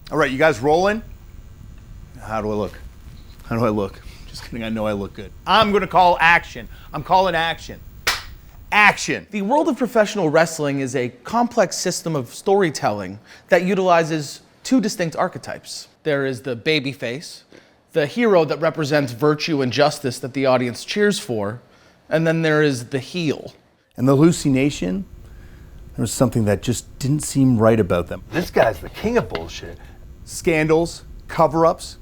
All right, you guys rolling? How do I look? How do I look? Just kidding, I know I look good. I'm gonna call action. I'm calling action. Action. The world of professional wrestling is a complex system of storytelling that utilizes two distinct archetypes. There is the babyface, the hero that represents virtue and justice that the audience cheers for, and then there is the heel. And the hallucination, there was something that just didn't seem right about them. This guy's the king of bullshit. Scandals, cover-ups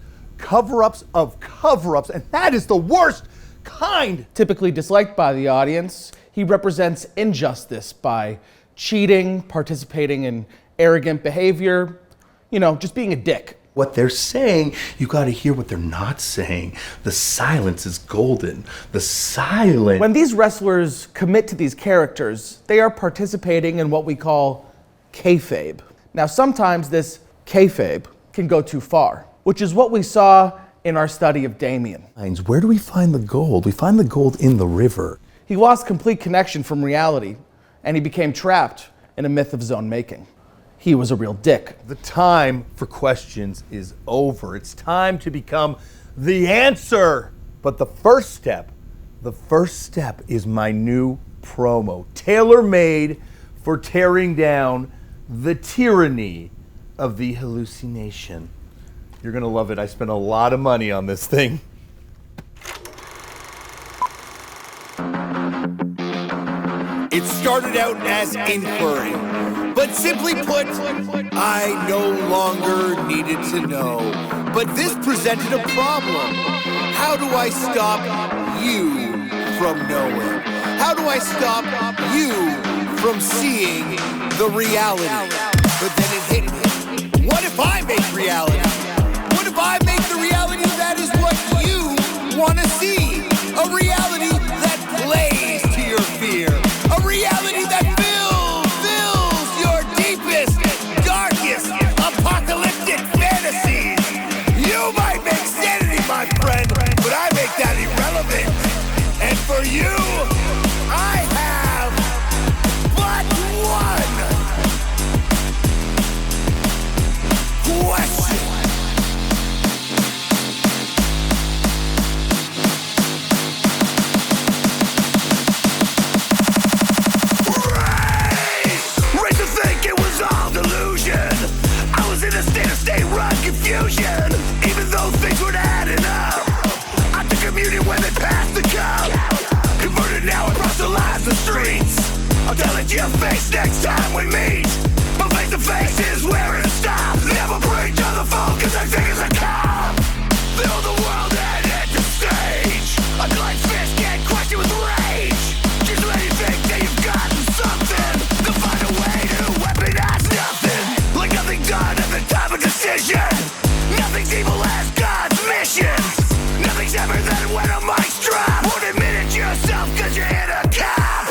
of cover-ups, and that is the worst kind. Typically disliked by the audience, he represents injustice by cheating, participating in arrogant behavior, just being a dick. What they're saying, you gotta hear what they're not saying. The silence is golden. The silence. When these wrestlers commit to these characters, they are participating in what we call kayfabe. Now, sometimes this kayfabe can go too far, which is what we saw in our study of Damian. Where do we find the gold? We find the gold in the river. He lost complete connection from reality, and he became trapped in a myth of his own making. He was a real dick. The time for questions is over. It's time to become the answer. But the first step is my new promo, tailor-made for tearing down the tyranny of the hallucination. You're gonna love it. I spent a lot of money on this thing. It started out as inquiry, but simply put, I no longer needed to know. But this presented a problem. How do I stop you from knowing? How do I stop you from seeing the reality? But then it hit me. What if I make reality? What if I make the reality that is what you want to see? A reality that plays to your fear. A reality that fills your deepest, darkest, apocalyptic fantasies. You might make sanity, my friend, but I make that irrelevant. And for you, I have but one question. Confusion, even though things weren't adding up. I took communion when they passed the cup. Converted now across the lives of streets. I'll tell it to your face next time we meet. But face to face is where it stops. Never preach on the phone cause I think it's a cop. Fill the world and hit the stage until I fist get questioned with rage. Just when you think that you've gotten something, they'll find a way to weaponize nothing. Like nothing done at the time of decision. Nothing's evil as God's mission. Nothing's ever than when a mic's dropped. Won't admit it yourself cause you're in a cop.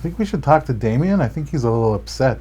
think we should talk to Damian? I think he's a little upset.